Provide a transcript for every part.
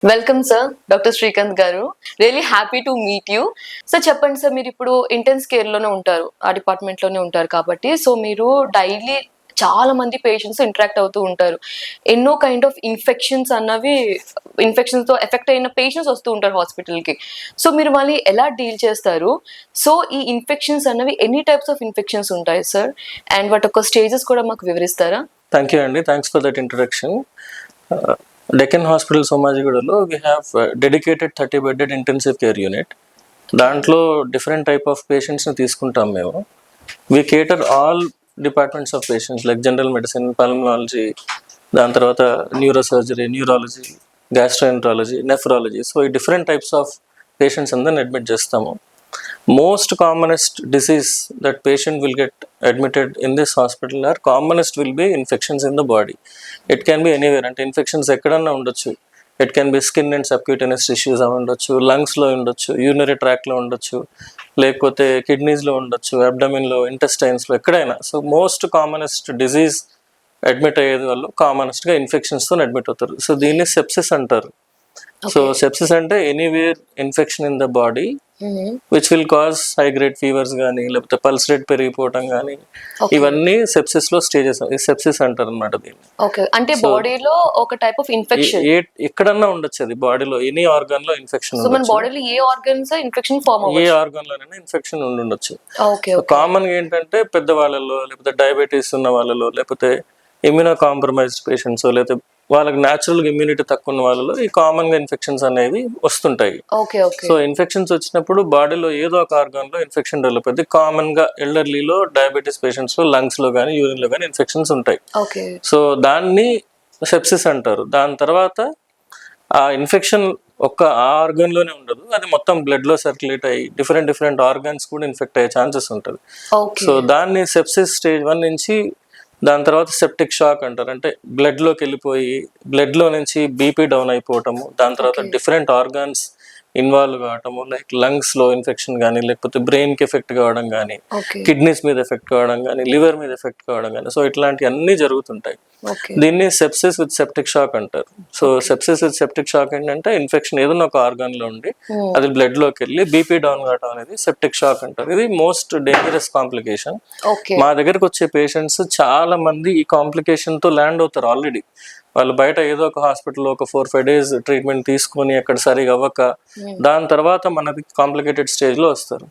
Welcome sir doctor Srikanth గారు. Really happy to meet you. Sir చెప్పండి sir, మీరు ఇప్పుడు ఇంటెన్స్ కేర్ లోనే ఉంటారు, ఆ డిపార్ట్మెంట్ లోనే ఉంటారు కాబట్టి సో మీరు డైలీ చాలా మంది పేషెంట్స్ ఇంటరాక్ట్ అవుతూ ఉంటారు. ఎన్నో కైండ్ ఆఫ్ ఇన్ఫెక్షన్స్ అన్నవి ఇన్ఫెక్షన్స్ తో ఎఫెక్ట్ అయిన పేషెంట్స్ వస్తూ ఉంటారు హాస్పిటల్ కి. సో మీరు మళ్ళీ ఎలా డీల్ చేస్తారు? సో ఈ ఇన్ఫెక్షన్స్ అన్నవి ఎన్ని టైప్స్ ఆఫ్ ఇన్ఫెక్షన్స్ ఉంటాయి సార్, అండ్ వాటి యొక్క స్టేజెస్ కూడా మాకు వివరిస్తారా? థ్యాంక్ యూ అండి, thanks for that introduction. Deccan hospital సోమాజిగూడలో we have dedicated 30 bedded intensive care unit. దాంట్లో డిఫరెంట్ టైప్ ఆఫ్ పేషెంట్స్ని తీసుకుంటాం మేము. We cater all departments of patients like general medicine, pulmonology, దాని తర్వాత neuro surgery, neurology, gastroenterology, nephrology. So ఈ different types of patients అందరిని admit చేస్తాము. Most commonest disease that patient will get admitted in this hospital or commonest will be infections in the body. It can be anywhere, అంటే infections ఎక్కడన్నా ఉండొచ్చు. It can be skin and subcutaneous tissues ఉండొచ్చు, లంగ్స్లో ఉండొచ్చు, urinary ట్రాక్లో ఉండొచ్చు, లేకపోతే కిడ్నీస్లో ఉండొచ్చు, అబ్డమిన్లో, ఇంటెస్టైన్స్లో, ఎక్కడైనా. So most commonest disease admit అయ్యేది వాళ్ళు కామనెస్ట్గా ఇన్ఫెక్షన్స్తో అడ్మిట్ అవుతారు. సో దీన్ని సెప్సిస్ అంటారు. సో సెప్సిస్ అంటే anywhere infection in the body which will cause high grade fevers కానీ, లేకపోతే పల్స్ రేట్ పెరిగిపోవటం కానీ, ఇవన్నీ సెప్సిస్ లో స్టేజెస్. సెప్సిస్ అంటారు అనమాట దీన్ని. ఓకే, అంటే బాడీలో ఒక టైప్ ఆఫ్ ఇన్ఫెక్షన్ ఎక్కడన్నా ఉండొచ్చు, అది బాడీలో ఎనీ ఆర్గాన్ లో ఇన్ఫెక్షన్. సో మన బాడీలో ఏ ఆర్గన్స్ ఇన్ఫెక్షన్ ఫార్మ్ అవ్వచ్చు, ఏ ఆర్గాన్ లోనైనా ఇన్ఫెక్షన్ ఉండొచ్చు. కామన్ గా ఏంటంటే పెద్దవాళ్ళలో, లేకపోతే డయాబెటీస్ ఉన్న వాళ్ళలో, లేకపోతే ఇమ్యూనో కాంప్రమైజ్డ్ పేషెంట్స్, లేకపోతే వాళ్ళకి న్యాచురల్ ఇమ్యూనిటీ తక్కువ ఉన్న వాళ్ళలో ఈ కామన్ గా ఇన్ఫెక్షన్స్ అనేవి వస్తుంటాయి. సో ఇన్ఫెక్షన్స్ వచ్చినప్పుడు బాడీలో ఏదో ఒక ఆర్గాన్ లో ఇన్ఫెక్షన్ డెవలప్ అవుతుంది. కామన్ గా ఎల్డర్లీలో, డయాబెటీస్ పేషెంట్స్ లో లంగ్స్ లో కానీ, యూరిన్ లో కానీ ఇన్ఫెక్షన్స్ ఉంటాయి. సో దాన్ని సెప్సిస్ అంటారు. దాని తర్వాత ఆ ఇన్ఫెక్షన్ ఒక్క ఆర్గాన్ లోనే ఉండదు, అది మొత్తం బ్లడ్ లో సర్క్యులేట్ అయ్యి డిఫరెంట్ ఆర్గాన్స్ కూడా ఇన్ఫెక్ట్ అయ్యే ఛాన్సెస్ ఉంటుంది. సో దాన్ని సెప్సిస్ స్టేజ్ 1 నుంచి, దాని తర్వాత సెప్టిక్ షాక్ అంటారు. అంటే బ్లడ్లోకి వెళ్ళిపోయి బ్లడ్లో నుంచి బీపీ డౌన్ అయిపోవటము, దాని తర్వాత డిఫరెంట్ ఆర్గాన్స్ ఇన్వాల్వ్ కావటము, లైక్ లంగ్స్లో ఇన్ఫెక్షన్ కానీ, లేకపోతే బ్రెయిన్కి ఎఫెక్ట్ కావడం కానీ, కిడ్నీస్ మీద ఎఫెక్ట్ కావడం కానీ, లివర్ మీద ఎఫెక్ట్ కావడం కానీ. సో ఇట్లాంటివి అన్నీ జరుగుతుంటాయి. దీన్ని సెప్సిస్ విత్ సెప్టిక్ షాక్ అంటారు. So sepsis with septic shock ఏంటంటే ఇన్ఫెక్షన్ ఏదైనా ఒక ఆర్గాన్లో ఉండి అది బ్లడ్లోకి వెళ్ళి బీపీ డౌన్ కావడం అనేది సెప్టిక్ షాక్ అంటారు. ఇది మోస్ట్ డేంజరస్ కాంప్లికేషన్. మా దగ్గరకు వచ్చే పేషెంట్స్ చాలా మంది ఈ కాంప్లికేషన్తో ల్యాండ్ అవుతారు ఆల్రెడీ. వాళ్ళు బయట ఏదో ఒక హాస్పిటల్లో ఒక 4-5 డేస్ ట్రీట్మెంట్ తీసుకొని అక్కడ సరిగా అవ్వక దాని తర్వాత మనది కాంప్లికేటెడ్ స్టేజ్లో వస్తారు.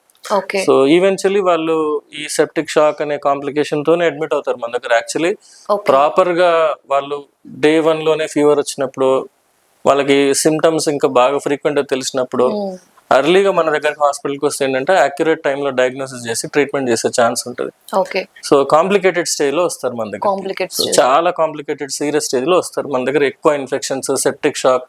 సో ఈవెన్చువల్లీ వాళ్ళు ఈ సెప్టిక్ షాక్ అనే కాంప్లికేషన్ తోనే అడ్మిట్ అవుతారు మన దగ్గర. యాక్చువల్లీ ప్రాపర్ గా వాళ్ళు డే 1 లోనే ఫీవర్ వచ్చినప్పుడు, వాళ్ళకి సిమ్టమ్స్ ఇంకా బాగా ఫ్రీక్వెంట్ గా తెలిసినప్పుడు అర్లీగా మన దగ్గర హాస్పిటల్కి వస్తే ఏంటంటే యాక్యురేట్ టైంలో డయాగ్నోసిస్ చేసి ట్రీట్మెంట్ చేసే ఛాన్స్ ఉంటుంది. సో కాంప్లికేటెడ్ స్టేజ్ లో వస్తారు మన దగ్గర, చాలా కాంప్లికేటెడ్ సీరియస్ స్టేజ్ లో వస్తారు మన దగ్గర. ఎక్కువ ఇన్ఫెక్షన్స్, సెప్టిక్ షాక్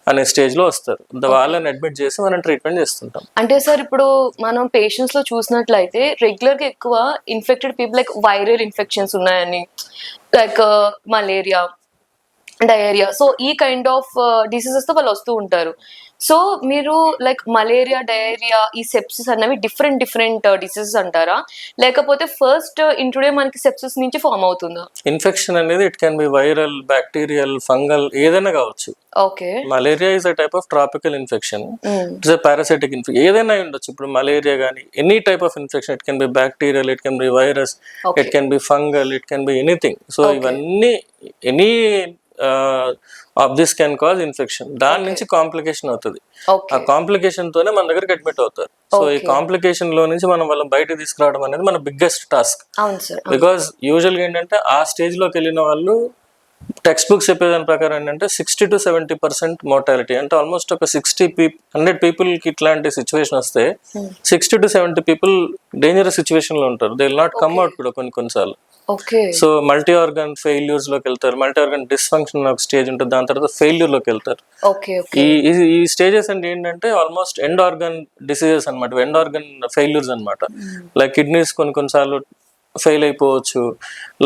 అనే స్టేజ్ లో వస్తారు. వాళ్ళని అడ్మిట్ చేసి మనం ట్రీట్మెంట్ చేస్తుంటాం. అంటే సార్ ఇప్పుడు మనం పేషెంట్స్ లో చూసినట్లయితే రెగ్యులర్ గా ఎక్కువ infected people like viral infections ఉన్నాయని, లైక్ మలేరియా, డయేరియా, సో ఈ కైండ్ ఆఫ్ డిసీజెస్ తో వాళ్ళు వస్తూ ఉంటారు. సో మీరు లైక్ మలేరియా, డయేరియా, ఈ సెప్సిస్ అనేవి డిఫరెంట్ డిసీజెస్ అంటారా, లేకపోతే ఫస్ట్ ఇంట్రోడే మనకి సెప్సిస్ నుంచి ఫామ్ అవుతుందా? ఇన్ఫెక్షన్ అనేది it can be viral, bacterial, fungal, ఏదైనా కావచ్చు. Malaria is a type of tropical infection. It's a parasitic infection, ఏదైనా ఉండొచ్చు. ఇప్పుడు మలేరియా కానీ any type of infection, it can be bacterial, it can be virus, it can be fungal, it can be anything. So ఇవన్నీ any of this can cause infection. దాని నుంచి complication అవుతుంది. ఆ complication తోనే మన దగ్గరికి అడ్మిట్ అవుతారు. సో ఈ కాంప్లికేషన్ లో నుంచి మనం వాళ్ళని బయట తీసుకురావడం అనేది మన బిగ్గెస్ట్ టాస్క్. బికాస్ యూజువల్ గా ఏంటంటే ఆ స్టేజ్ లోకి వెళ్ళిన వాళ్ళు టెక్స్ట్ బుక్స్ చెప్పేదాని ప్రకారం ఏంటంటే 60 to 70% మోర్టాలిటీ. అంటే ఆల్మోస్ట్ ఒక 100 పీపుల్ కి ఇట్లాంటి సిచ్యువేషన్ వస్తే 60 to 70 పీపుల్ డేంజరస్ సిచ్యువేషన్ లో ఉంటారు. They will not come out కూడా కొన్నిసార్లు. సో మల్టీ ఆర్గన్ ఫెయిల్యూర్స్ లోకి వెళ్తారు, మల్టీ ఆర్గన్ డిస్ఫంక్షన్ ఒక స్టేజ్ ఉంటుంది, దాని తర్వాత ఫెయిల్యూర్ లోకి వెళ్తారు. ఈ స్టేజెస్ అంటే ఏంటంటే ఆల్మోస్ట్ ఎండ్ ఆర్గన్ డిసీజెస్ అనమాట, ఎండ్ ఆర్గన్ ఫెయిల్యూర్స్ అనమాట. లైక్ కిడ్నీస్ కొన్నిసార్లు ఫెయిల్ అయిపోవచ్చు,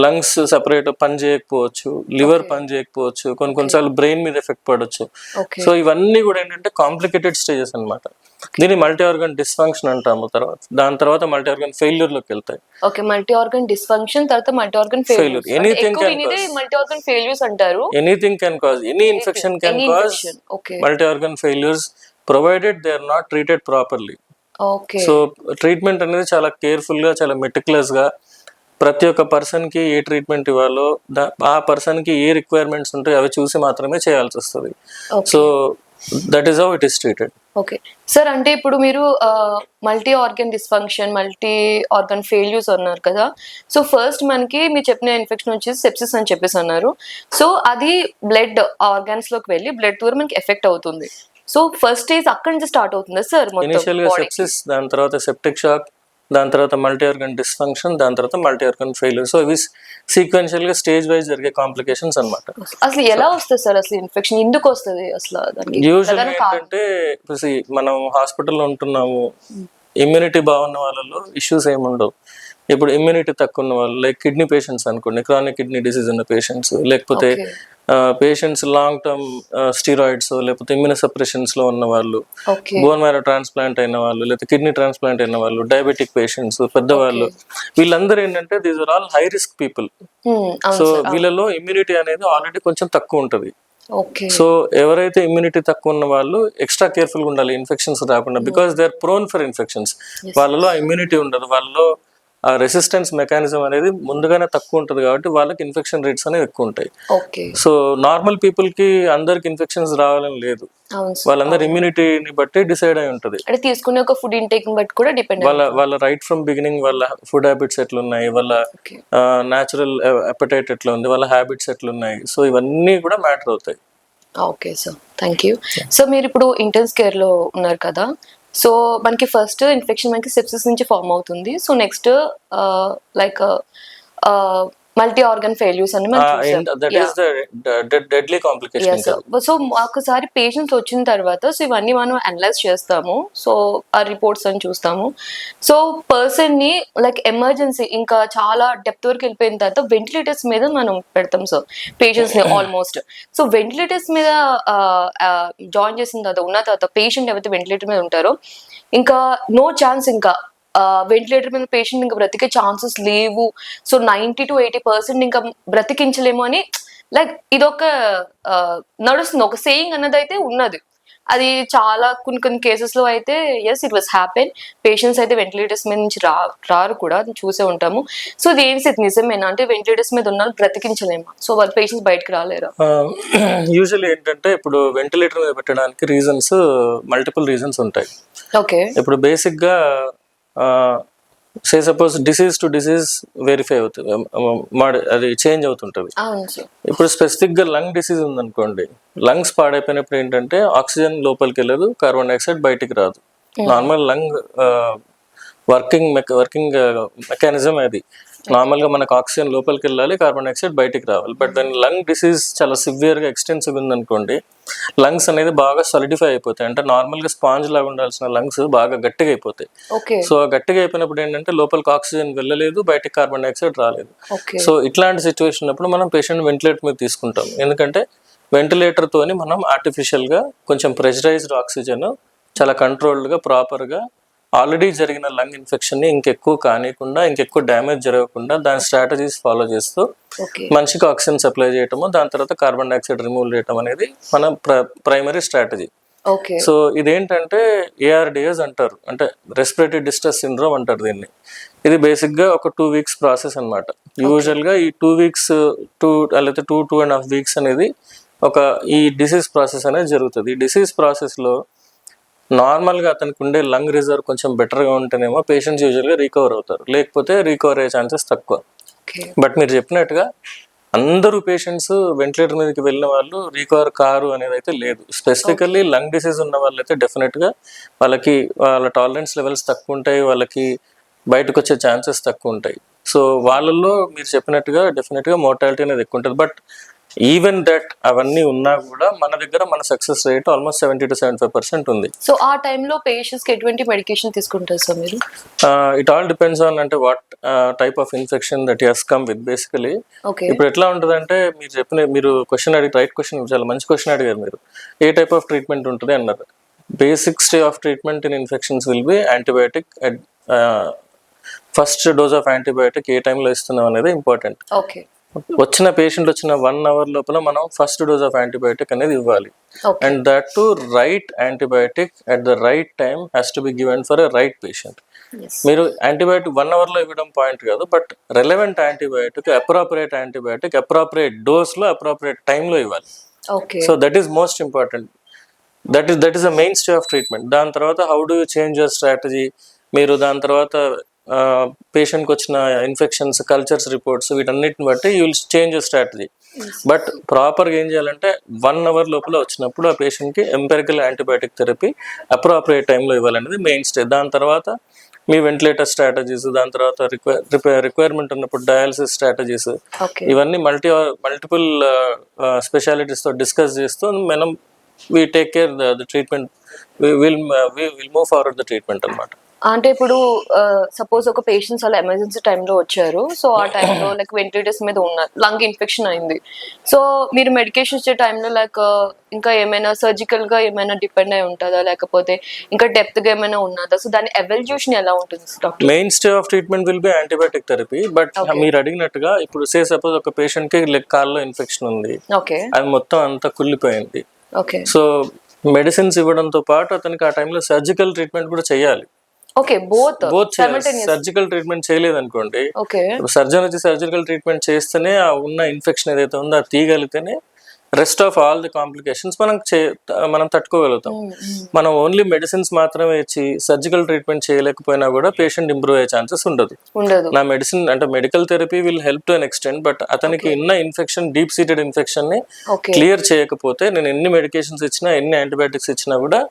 లంగ్స్ సెపరేట్ పని చేయకపోవచ్చు, లివర్ పని చేయకపోవచ్చు, కొన్నిసార్లు బ్రెయిన్ మీద ఎఫెక్ట్ పడవచ్చు. ఓకే సో ఇవన్నీ కూడా ఏంటంటే కాంప్లికేటెడ్ స్టేజెస్ అన్నమాట. దీన్ని మల్టీ ఆర్గన్ డిస్ఫంక్షన్ అంటాము. దాని తర్వాత మల్టీ ఆర్గన్ ఫెయిల్యూర్ లోకి వెళ్తాయి. ఓకే మల్టీ ఆర్గన్ డిస్ఫంక్షన్ తర్వాత multi organ failure. Anything can multi organ failures అంటారు. Anything can cause, any infection can cause okay multi organ failures provided they are not treated properly. Okay so treatment అనేది చాలా careful గా, చాలా meticulous గా ప్రతి ఒక్క person కి ఏ treatment ఇవ్వాలో ఆ పర్సన్ కి ఏ రిక్వైర్మెంట్స్ ఉంటాయో అవి చూసి మాత్రమే చేయాల్సి వస్తుంది. So that is how it is treated. Okay sir, అంటే ఇప్పుడు మీరు multi organ dysfunction, multi organ failures అన్నారు కదా. సో ఫస్ట్ మనకి మీరు చెప్పిన ఇన్ఫెక్షన్ వచ్చేసి సెప్సిస్ అని చెప్పేసి అన్నారు. సో అది బ్లడ్ ఆర్గాన్స్ లోకి వెళ్ళి బ్లడ్ ద్వారా మనకి ఎఫెక్ట్ అవుతుంది. సో ఫస్ట్ స్టేజ్ అక్కడి నుంచి స్టార్ట్ అవుతుంది సార్. ఇనిషియల్ గా సెప్సిస్, దాని తర్వాత సెప్టిక్ షాక్, దాని తర్వాత మల్టీ ఆర్గన్ డిస్ఫంక్షన్, దాని తర్వాత మల్టీ ఆర్గన్ ఫెయిల్యూర్. సో ఇవి సీక్వెన్షియల్ గా స్టేజ్ వైజ్ జరిగే కాంప్లికేషన్స్ అన్నమాట. అసలు ఎలా వస్తుంది సార్ అసలు ఇన్ఫెక్షన్, ఎందుకు వస్తుంది అసలు? యూజువల్ ఏంటంటే మనం హాస్పిటల్లో ఉంటున్నాము, ఇమ్యూనిటీ బాగున్న వాళ్ళలో ఇష్యూస్ ఏమి ఉండవు. ఇప్పుడు ఇమ్యూనిటీ తక్కువ ఉన్న వాళ్ళు, లైక్ కిడ్నీ పేషెంట్స్ అనుకోండి, క్రానిక్ కిడ్నీ డిసీజ్ ఉన్న పేషెంట్స్, లేకపోతే పేషెంట్స్ లాంగ్ టర్మ్ స్టీరాయిడ్స్ లేకపోతే ఇమ్యూనోసప్రెషన్స్ లో ఉన్న వాళ్ళు, బోన్ మ్యారో ట్రాన్స్ప్లాంట్ అయిన వాళ్ళు, లేకపోతే కిడ్నీ ట్రాన్స్ప్లాంట్ అయిన వాళ్ళు, డయాబెటిక్ పేషెంట్స్, పెద్దవాళ్ళు, వీళ్ళందరూ ఏంటంటే these are all high risk people. So వీళ్ళలో ఇమ్యూనిటీ అనేది ఆల్రెడీ కొంచెం తక్కువ ఉంటుంది. సో ఎవరైతే ఇమ్యూనిటీ తక్కువ ఉన్న వాళ్ళు ఎక్స్ట్రా కేర్ఫుల్ గా ఉండాలి ఇన్ఫెక్షన్స్ రాకుండా, because they are prone for infections. వాళ్ళలో ఇమ్యూనిటీ ఉండదు, వాళ్ళలో ఆ రెసిస్టెన్స్ మెకానిజం అనేది ముందుగానే తక్కువ ఉంటుంది కాబట్టి వాళ్ళకి ఇన్ఫెక్షన్ రేట్స్ అనేవి ఎక్కువ ఉంటాయి. సో నార్మల్ పీపుల్ కి అందరికి ఇన్ఫెక్షన్స్ రావాలని లేదు, వాళ్ళందరూ ఇమ్యూనిటీని బట్టి డిసైడ్ అయి ఉంటది. తీసుకునే ఒక ఫుడ్ ఇంటేక్ బట్టి కూడా డిపెండ్. వాళ్ళ రైట్ ఫ్రమ్ బిగినింగ్ వాళ్ళ ఫుడ్ హ్యాబిట్స్ ఎట్లున్నాయి, వాళ్ళ న్యాచురల్ అపెటైట్ ఎట్లా ఉంది, వాళ్ళ హ్యాబిట్స్ ఎట్లున్నాయి, సో ఇవన్నీ కూడా మ్యాటర్ అవుతాయి. Okay sir, thank you. So మీరు ఇప్పుడు ఇంటెన్స్ కేర్ లో ఉన్నారు కదా. సో మనకి ఫస్ట్ ఇన్ఫెక్షన్ మనకి సెప్సిస్ నుంచి ఫామ్ అవుతుంది. So next like multi organ failures అని సో ఒకసారి పేషెంట్స్ వచ్చిన తర్వాత సో ఇవన్నీ మనం అనలైజ్ చేస్తాము. సో ఆ రిపోర్ట్స్ అని చూస్తాము. సో పర్సన్ ని లైక్ ఎమర్జెన్సీ ఇంకా చాలా డెప్త్ వరకు వెళ్ళిపోయిన తర్వాత వెంటిలేటర్స్ మీద మనం పెడతాం సార్ పేషెంట్స్ ని ఆల్మోస్ట్. సో వెంటిలేటర్స్ మీద జాయిన్ చేసిన తర్వాత ఉన్న తర్వాత పేషెంట్ ఎవరైతే వెంటిలేటర్ మీద ఉంటారో ఇంకా నో ఛాన్స్, ఇంకా వెంటిలేటర్ మీద పేషెంట్ ఇంకా బ్రతికే ఛాన్సెస్ లేవు. సో 90 to 80% ఇంకా బ్రతికించలేము అని లైక్ ఇదొక నడుస్తుంది, ఒక సేయింగ్ అన్నది అయితే ఉన్నది. అది చాలా కొన్ని కేసెస్ లో అయితే as it was happen. Patients అయితే వెంటిలేటర్స్ మీద నుంచి రారు కూడా, చూసే ఉంటాము. సో ఇది ఏంటి నిజమేనా అంటే వెంటిలేటర్స్ మీద ఉన్న బ్రతికించలేమా? సో వాళ్ళ పేషెంట్స్ బయటకు రాలేరా? యూజువల్లీ ఏంటంటే ఇప్పుడు వెంటిలేటర్ మీద పెట్టడానికి రీజన్స్ మల్టిపుల్ రీజన్స్ ఉంటాయి. ఓకే, ఇప్పుడు బేసిక్ గా say suppose disease to disease verify అవుతుంది, అది చేంజ్ అవుతుంటది. ఇప్పుడు స్పెసిఫిక్ గా లంగ్ డిసీజ్ ఉందనుకోండి, లంగ్స్ పాడైపోయినప్పుడు ఏంటంటే ఆక్సిజన్ లోపలికి వెళ్ళదు, కార్బన్ డైఆక్సైడ్ బయటికి రాదు. నార్మల్ లంగ్ వర్కింగ్ మెకానిజం అది. నార్మల్ గా మనకు ఆక్సిజన్ లోపలికి వెళ్ళాలి, కార్బన్ డైఆక్సైడ్ బయటికి రావాలి. బట్ దాని లంగ్ డిసీజ్ చాలా సివియర్ గా ఎక్స్టెన్సివ్ ఉందనుకోండి, లంగ్స్ అనేది బాగా సాలిడిఫై అయిపోతాయి. అంటే నార్మల్ గా స్పాంజ్ లాగా ఉండాల్సిన లంగ్స్ బాగా గట్టిగా అయిపోతాయి. సో గట్టిగా అయిపోయినప్పుడు ఏంటంటే లోపలికి ఆక్సిజన్ వెళ్ళలేదు, బయటికి కార్బన్ డైఆక్సైడ్ రాలేదు. సో ఇట్లాంటి సిచ్యువేషన్ అప్పుడు మనం పేషెంట్ వెంటిలేటర్ మీద తీసుకుంటాం. ఎందుకంటే వెంటిలేటర్ తోని మనం ఆర్టిఫిషియల్ గా కొంచెం ప్రెషరైజ్డ్ ఆక్సిజన్ చాలా కంట్రోల్డ్ గా ప్రాపర్ గా ఆల్రెడీ జరిగిన లంగ్ ఇన్ఫెక్షన్ ని ఇంకెక్కువ కానియకుండా, ఇంకెక్కువ డ్యామేజ్ జరగకుండా దాని స్ట్రాటజీస్ ఫాలో చేస్తూ మనిషికి ఆక్సిజన్ సప్లై చేయటము, దాని తర్వాత కార్బన్ డైఆక్సైడ్ రిమూవ్ చేయటం అనేది మన ప్రైమరీ స్ట్రాటజీ. సో ఇదేంటంటే ARDS అంటారు, అంటే రెస్పిరేటరీ డిస్ట్రెస్ సిండ్రోమ్ అంటారు దీన్ని. ఇది బేసిక్ గా ఒక 2 weeks ప్రాసెస్ అన్నమాట. యూజువల్ గా ఈ 2 weeks లేకపోతే 2.5 weeks అనేది ఈ డిసీజ్ ప్రాసెస్ అనేది జరుగుతుంది. ఈ డిసీజ్ ప్రాసెస్ లో నార్మల్ గా అతనికి ఉండే లంగ్ రిజర్వ్ కొంచెం బెటర్ గా ఉంటేనేమో పేషెంట్స్ యూజువల్ గా రికవర్ అవుతారు, లేకపోతే రికవర్ అయ్యే ఛాన్సెస్ తక్కువ. బట్ మీరు చెప్పినట్టుగా అందరూ పేషెంట్స్ వెంటిలేటర్ మీదకి వెళ్ళిన వాళ్ళు రికవర్ కారు అనేది అయితే లేదు. స్పెసిఫికల్లీ లంగ్ డిసీజ్ ఉన్న వాళ్ళు అయితే డెఫినెట్ గా వాళ్ళ టాలరెన్స్ లెవెల్స్ తక్కువ ఉంటాయి, వాళ్ళకి బయటకు వచ్చే ఛాన్సెస్ తక్కువ ఉంటాయి. సో వాళ్ళల్లో మీరు చెప్పినట్టుగా డెఫినెట్ గా మోర్టాలిటీ అనేది ఎక్కువ ఉంటుంది. బట్ ఈవెన్ దట్ అవన్నీ ఉన్నా కూడా మన దగ్గర మన సక్సెస్ రేట్ ఆల్మోస్ట్ 70 to 75% ఉంది. సో ఆ టైంలో పేషెంట్స్కి ఎటువంటి మెడికేషన్ తీసుకుంటారు సార్ మీరు? ఇట్ ఆల్ డిపెండ్స్ ఆన్ అంటే what type of infection that has come with basically. Okay. ఇప్పుడు ఎట్లా ఉంటుందంటే మీరు క్వశ్చన్ అడిగి రైట్ క్వశ్చన్, చాలా మంచి క్వశ్చన్ అడిగారు మీరు. ఏ టైప్ ఆఫ్ ట్రీట్మెంట్ ఉంటుంది అన్నారు. Basic stay of treatment in infections will be antibiotic. First dose of antibiotic ఏ టైంలో ఇస్తున్నాం అనేది ఇంపార్టెంట్. ఓకే. వచ్చిన పేషెంట్ వచ్చిన 1 hour లోపల మనం ఫస్ట్ డోస్ ఆఫ్ యాంటీబయాటిక్ అనేది ఇవ్వాలి. And that to right antibiotic at the right time has to be given for a right patient. మీరు యాంటీబయాటిక్ 1 hour లో ఇవ్వడం పాయింట్ కాదు, but relevant antibiotic, appropriate antibiotic appropriate dose లో appropriate టైంలో ఇవ్వాలి. So that is most important. That is the main stay of treatment. దాని తర్వాత how do you change your strategy, మీరు దాని తర్వాత పేషెంట్కి వచ్చిన ఇన్ఫెక్షన్స్, కల్చర్స్ రిపోర్ట్స్, వీటన్నిటిని బట్టి you will change your strategy. But ప్రాపర్గా ఏం చేయాలంటే 1 hour లోపల వచ్చినప్పుడు ఆ పేషెంట్కి ఎంపెరికల్ యాంటీబయాటిక్ థెరపీ అప్రోప్రియేట్ టైంలో ఇవ్వాలనేది మెయిన్ స్టే. దాని తర్వాత మీ వెంటిలేటర్ స్ట్రాటజీస్, దాని తర్వాత రిక్వైర్మెంట్ ఉన్నప్పుడు డయాలసిస్ స్ట్రాటజీస్, ఇవన్నీ మల్టిపుల్ స్పెషాలిటీస్తో డిస్కస్ చేస్తూ మనం we take care the treatment, we will move forward the treatment అన్నమాట. అంటే ఇప్పుడు సపోజ్ ఒక పేషెంట్స్ అలా ఎమర్జెన్సీ టైంలో వచ్చారు, సో ఆ టైంలో లైక్ వెంటిలేటర్స్ మీద ఉన్నారు, లంగ్ ఇన్ఫెక్షన్ అయింది, సో మీరు మెడికేషన్ ఇచ్చే టైంలో లైక్ ఇంకా ఏమైనా సర్జికల్ గా ఏమైనా డిపెండ్ అయి ఉంటుందా, లేకపోతే ఇంకా డెప్త్ గా ఏమైనా ఉన్నదా? సో దాని ఎవల్యూషన్ ఎలా ఉంటుంది doctor? Main stay of treatment will be antibiotic therapy. But మీరు అడిగినట్టుగా ఇప్పుడు సపోజ్ ఒక పేషెంట్ కి లెగ్ కాల్లో ఇన్ఫెక్షన్ ఉంది, ఓకే, అది మొత్తం అంతా కుళ్ళిపోయింది. ఓకే. సో మెడిసిన్స్ ఇవ్వడంతో పాటు అతనికి ఆ టైంలో సర్జికల్ ట్రీట్మెంట్ కూడా చేయాలి. ఓకే, బోత్ సర్జికల్ ట్రీట్మెంట్ చేయలేదు అనుకోండి, ఓకే, సర్జన్ వచ్చి సర్జికల్ ట్రీట్మెంట్ చేస్తేనే ఆ ఉన్న ఇన్ఫెక్షన్ ఏదైతే ఉందో అది తీయగలిగితేనే rest of all the complications మనం తట్టుకోగలుగుతాం. మనం ఓన్లీ మెడిసిన్స్ మాత్రమే ఇచ్చి సర్జికల్ ట్రీట్మెంట్ చేయలేకపోయినా కూడా పేషెంట్ ఇంప్రూవ్ అయ్యే ఛాన్సెస్ ఉండదు. నా మెడిసిన్ అంటే medical therapy will help to an extent, but అతనికి ఉన్న ఇన్ఫెక్షన్, డీప్ సీటెడ్ ఇన్ఫెక్షన్ ని క్లియర్ చేయకపోతే నేను ఎన్ని మెడికేషన్స్ ఇచ్చినా, ఎన్ని యాంటీబయాటిక్స్ ఇచ్చినా కూడా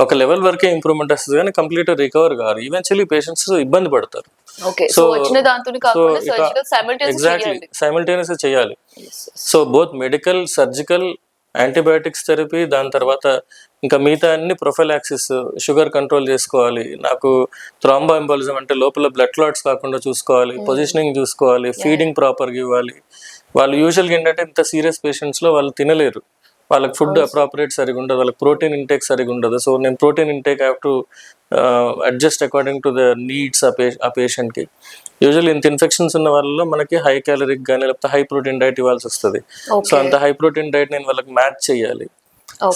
ఒక లెవెల్ వరకే ఇంప్రూవ్మెంట్ వస్తుంది, కానీ కంప్లీట్ రికవర్ కాదు. ఈవెన్చువల్లీ పేషెంట్స్ ఇబ్బంది పడతారు. సో ఎగ్జాక్ట్లీ సైమల్టేనియస్ చేయాలి. So both medical, surgical, antibiotics therapy, దాని తర్వాత ఇంకా మిగతా అన్ని ప్రొఫైలాక్సిస్, షుగర్ కంట్రోల్ చేసుకోవాలి, నాకు థ్రాంబో ఎంబాలిజం అంటే లోపల బ్లడ్ క్లాట్స్ కాకుండా చూసుకోవాలి, పొజిషనింగ్ చూసుకోవాలి, ఫీడింగ్ ప్రాపర్గా ఇవ్వాలి. వాళ్ళు యూజువల్గా ఏంటంటే ఇంత సీరియస్ పేషెంట్స్లో వాళ్ళు తినలేరు, వాళ్ళకి ఫుడ్ అప్రాపరేట్ సరిగా ఉండదు, వాళ్ళకి ప్రోటీన్ ఇంటేక్ సరిగా ఉండదు. సో నేను protein intake have to adjust according to the needs ఆ పేషెంట్కి. యూజువల్లీ ఇంత ఇన్ఫెక్షన్స్ ఉన్న వాళ్ళలో మనకి హై క్యాలరిక్ కానీ లేకపోతే హై ప్రోటీన్ డైట్ ఇవ్వాల్సి వస్తుంది. సో అంత హై ప్రోటీన్ డైట్ నేను వాళ్ళకి మ్యాచ్ చేయాలి.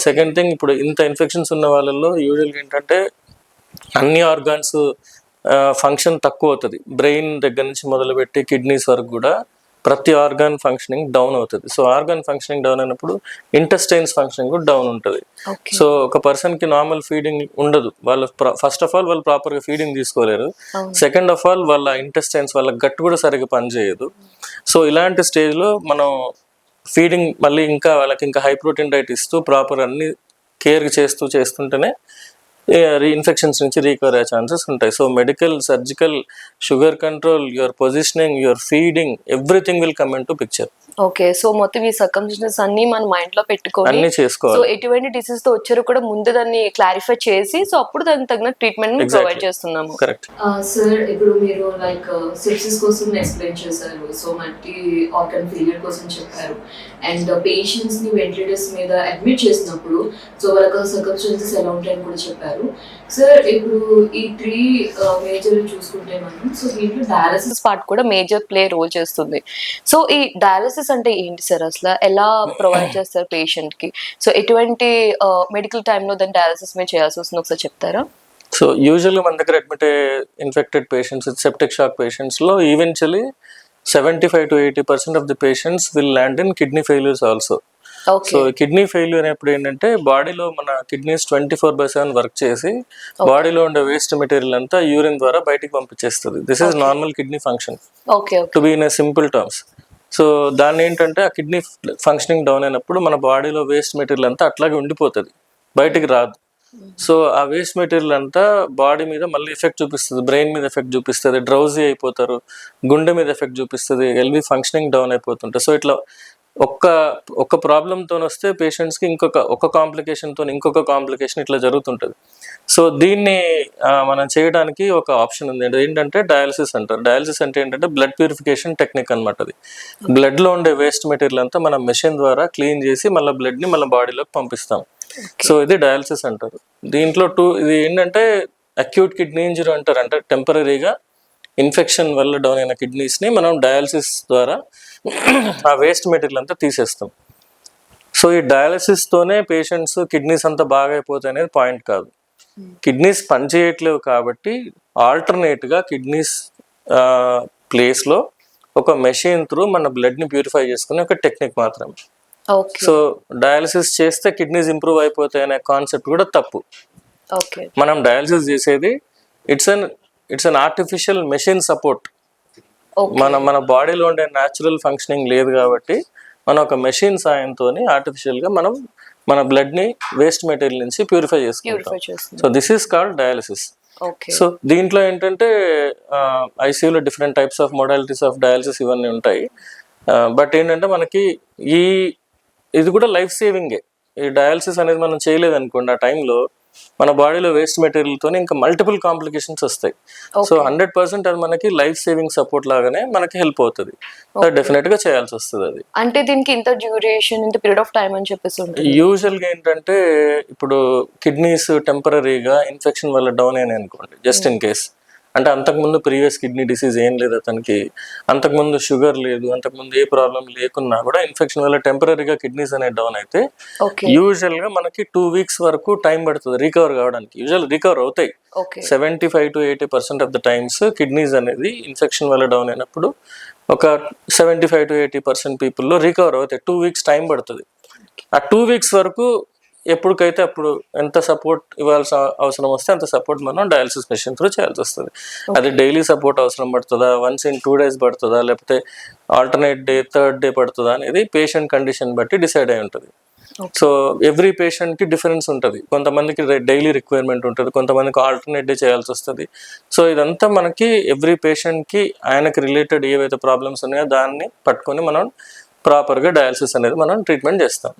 సెకండ్ థింగ్, ఇప్పుడు ఇంత ఇన్ఫెక్షన్స్ ఉన్న వాళ్ళలో యూజువల్గా ఏంటంటే అన్ని ఆర్గాన్స్ ఫంక్షన్ తక్కువ అవుతుంది. బ్రెయిన్ దగ్గర నుంచి మొదలుపెట్టి కిడ్నీస్ వరకు కూడా ప్రతి ఆర్గాన్ ఫంక్షనింగ్ డౌన్ అవుతుంది. సో ఆర్గాన్ ఫంక్షనింగ్ డౌన్ అయినప్పుడు ఇంటెస్టైన్స్ ఫంక్షనింగ్ కూడా డౌన్ ఉంటుంది. సో ఒక పర్సన్ కి నార్మల్ ఫీడింగ్ ఉండదు, వాళ్ళు ఫస్ట్ ఆఫ్ ఆల్ వాళ్ళు ప్రాపర్ గా ఫీడింగ్ తీసుకోలేరు, సెకండ్ ఆఫ్ ఆల్ వాళ్ళ ఇంటెస్టైన్స్, వాళ్ళ గట్ కూడా సరిగ్గా పనిచేయదు. సో ఇలాంటి స్టేజ్ లో మనం ఫీడింగ్ మళ్ళీ ఇంకా వాళ్ళకి ఇంకా హై ప్రోటీన్ డైట్ ఇస్తూ ప్రాపర్ అన్ని కేర్ చేస్తుంటేనే ఇన్ఫెక్షన్స్ నుంచి రికవర్ అయ్యే ఛాన్సెస్ ఉంటాయి. So medical, surgical, sugar control, your positioning, your feeding, everything will come in to picture. Okay, so మొత్తం ఈ సర్కమ్స్టెన్సెస్ అన్ని మన మైండ్ లో పెట్టుకొని అన్ని చేసుకోవాలి. సో ఎటువంటి డిసీజ్ తో వచ్చారో కూడా ముందు దాన్ని క్లారిఫై చేసి, సో అప్పుడు దానికి తగిన ట్రీట్మెంట్ ని ప్రొవైడ్ చేస్తున్నాము. కరెక్ట్ సార్, ఇప్పుడు మీరు లైక్ సెప్సిస్ కోసం ఎక్స్ప్లెయిన్ చేశారు, సో మల్టీ ఆర్గన్ ఫెయిలియర్ కోసం చెప్పారు, అండ్ పేషెంట్స్ ని వెంటిలేటర్స్ మీద అడ్మిట్ చేసినప్పుడు సో వాళ్ళకి సర్కమ్స్టెన్సెస్ ఎలా ఉంటాయని కూడా చెప్పారు. సార్, ఇప్పుడు ఈ 3 మేజర్ చూసుకుంటే మనం, సో దీంట్లో డయాలసిస్ పార్ట్ కూడా మేజర్ ప్లే రోల్ చేస్తుంది. సో ఈ డయాలసిస్ అంటే ఏంటి సార్, అసలు ఎలా ప్రొవైడ్ చేస్తారు పేషెంట్ కి? సో ఎటువంటి మెడికల్ టైంలో దాన్ని డయాలసిస్ మీద చేయాల్సి వస్తుంది, ఒకసారి చెప్తారా? సో యూజువల్గా మన దగ్గర admit infected patients, septic shock patients లో eventually 75 to 80% of the patients will land in kidney failures also. So kidney failure అనేప్పుడు ఏంటంటే బాడీలో మన కిడ్నీస్ 24/7 వర్క్ చేసి బాడీలో ఉండే వేస్ట్ మెటీరియల్ అంతా యూరిన్ ద్వారా బయటికి పంపించేస్తుంది. This is normal kidney function to be in simple terms. So దాన్ని ఏంటంటే ఆ కిడ్నీ ఫంక్షనింగ్ డౌన్ అయినప్పుడు మన బాడీలో వేస్ట్ మెటీరియల్ అంతా అట్లాగే ఉండిపోతుంది, బయటికి రాదు. సో ఆ వేస్ట్ మెటీరియల్ అంతా బాడీ మీద మళ్ళీ ఎఫెక్ట్ చూపిస్తుంది, బ్రెయిన్ మీద ఎఫెక్ట్ చూపిస్తుంది, డ్రౌజీ అయిపోతారు, గుండె మీద ఎఫెక్ట్ చూపిస్తుంది, ఎల్వి ఫంక్షనింగ్ డౌన్ అయిపోతుంటాయి. సో ఇట్లా ఒక్క ప్రాబ్లంతో వస్తే పేషెంట్స్కి ఒక కాంప్లికేషన్తో ఇంకొక కాంప్లికేషన్ ఇట్లా జరుగుతుంటుంది. సో దీన్ని మనం చేయడానికి ఒక ఆప్షన్ ఉంది. ఏంటంటే డయాలసిస్ అంటారు. డయాలసిస్ అంటే ఏంటంటే బ్లడ్ ప్యూరిఫికేషన్ టెక్నిక్ అనమాట. అది బ్లడ్లో ఉండే వేస్ట్ మెటీరియల్ అంతా మనం మెషిన్ ద్వారా క్లీన్ చేసి మళ్ళీ బ్లడ్ని మళ్ళీ బాడీలోకి పంపిస్తాం. సో ఇది డయాలసిస్ అంటారు. దీంట్లో ఇది ఏంటంటే అక్యూట్ కిడ్నీ ఇంజరీ అంటారు. అంటే టెంపరీగా ఇన్ఫెక్షన్ వల్ల డౌన్ అయిన కిడ్నీస్ని మనం డయాలసిస్ ద్వారా ఆ వేస్ట్ మెటీరియల్ అంతా తీసేస్తాం. సో ఈ డయాలసిస్తోనే పేషెంట్స్ కిడ్నీస్ అంతా బాగా అయిపోతాయి అనేది పాయింట్ కాదు. కిడ్నీస్ పనిచేయట్లేవు కాబట్టి ఆల్టర్నేట్గా కిడ్నీస్ ప్లేస్లో ఒక మెషిన్ త్రూ మన బ్లడ్ని ప్యూరిఫై చేసుకునే ఒక టెక్నిక్ మాత్రమే. సో డయాలసిస్ చేస్తే కిడ్నీస్ ఇంప్రూవ్ అయిపోతాయి అనే కాన్సెప్ట్ కూడా తప్పు. మనం డయాలసిస్ చేసేది it's an artificial machine support. మన బాడీలో ఉండే న్యాచురల్ ఫంక్షనింగ్ లేదు కాబట్టి మనం ఒక మెషిన్ సాయంతో ఆర్టిఫిషియల్గా మనం మన బ్లడ్ని వేస్ట్ మెటీరియల్ నుంచి ప్యూరిఫై చేసుకుంటాం. So this is called dialysis. So దీంట్లో ఏంటంటే ఐసీయూలో different types of modalities of dialysis ఇవన్నీ ఉంటాయి. బట్ ఏంటంటే మనకి ఇది కూడా లైఫ్ సేవింగే. ఈ డయాలసిస్ అనేది మనం చేయలేదు అనుకోండి, ఆ టైంలో మన బాడీలో వేస్ట్ మెటీరియల్తో ఇంకా మల్టిపుల్ కాంప్లికేషన్స్ వస్తాయి. సో 100% అది మనకి లైఫ్ సేవింగ్ సపోర్ట్ లాగానే మనకి హెల్ప్ అవుతుంది. డెఫినెట్ గా చేయాల్సి వస్తుంది. అది అంటే దీనికి ఇంత డ్యూరేషన్, ఇంత పీరియడ్ ఆఫ్ టైం అని చెప్పేసి యూజువల్ గా ఏంటంటే ఇప్పుడు కిడ్నీస్ టెంపరీగా ఇన్ఫెక్షన్ వల్ల డౌన్ అయినాయి అనుకోండి, జస్ట్ ఇన్ కేస్, అంటే అంతకుముందు ప్రీవియస్ కిడ్నీ డిసీజ్ ఏం లేదు అతనికి, అంతకుముందు షుగర్ లేదు, అంతకుముందు ఏ ప్రాబ్లం లేకున్నా కూడా ఇన్ఫెక్షన్ వల్ల టెంపరీగా కిడ్నీస్ అనేది డౌన్ అయితే యూజువల్ గా మనకి 2 weeks వరకు టైం పడుతుంది రికవర్ కావడానికి. యూజువల్ రికవర్ అవుతాయి 75 to 80% of the times. Kidneys అనేది ఇన్ఫెక్షన్ వల్ల డౌన్ అయినప్పుడు ఒక 75 to 80% పీపుల్లో రికవర్ అవుతాయి. 2 weeks టైం పడుతుంది. ఆ 2 weeks వరకు ఎప్పటికైతే అప్పుడు ఎంత సపోర్ట్ ఇవ్వాల్సిన అవసరం వస్తే అంత సపోర్ట్ మనం డయాలసిస్ మెషిన్ త్రూ చేయాల్సి వస్తుంది. అది డైలీ సపోర్ట్ అవసరం పడుతుందా, వన్స్ ఇన్ 2 days పడుతుందా, లేకపోతే ఆల్టర్నేట్ డే, థర్డ్ డే పడుతుందా అనేది పేషెంట్ కండిషన్ బట్టి డిసైడ్ అయి ఉంటుంది. సో ఎవ్రీ పేషెంట్కి డిఫరెన్స్ ఉంటుంది. కొంతమందికి డైలీ రిక్వైర్మెంట్ ఉంటుంది, కొంతమందికి ఆల్టర్నేట్ డే చేయాల్సి వస్తుంది. సో ఇదంతా మనకి ఎవ్రీ పేషెంట్కి ఆయనకి రిలేటెడ్ ఏవైతే ప్రాబ్లమ్స్ ఉన్నాయో దాన్ని పట్టుకొని మనం ప్రాపర్గా డయాలసిస్ అనేది మనం ట్రీట్మెంట్ చేస్తాం.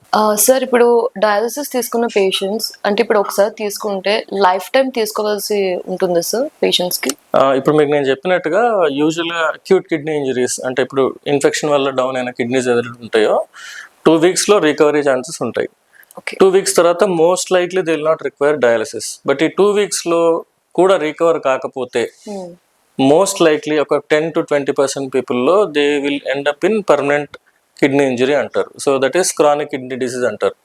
సార్, ఇప్పుడు డయాలసిస్ తీసుకున్న పేషెంట్స్ అంటే ఇప్పుడు ఒకసారి తీసుకుంటే లైఫ్ టైం తీసుకోవాల్సి ఉంటుంది సార్ పేషెంట్స్కి? ఇప్పుడు మీకు నేను చెప్పినట్టుగా యూజువల్గా అక్యూట్ కిడ్నీ ఇంజరీస్ అంటే ఇప్పుడు ఇన్ఫెక్షన్ వల్ల డౌన్ అయిన కిడ్నీస్ ఏదైతే ఉంటాయో 2 weeks లో రికవరీ ఛాన్సెస్ ఉంటాయి. 2 weeks తర్వాత most likely they will not require dialysis. But ఈ 2 weeks లో కూడా రికవర్ కాకపోతే మోస్ట్ లైక్లీ ఒక 10 to 20% పీపుల్లో they will end up in permanent kidney injury అంటారు. So that is chronic kidney disease అంటారు.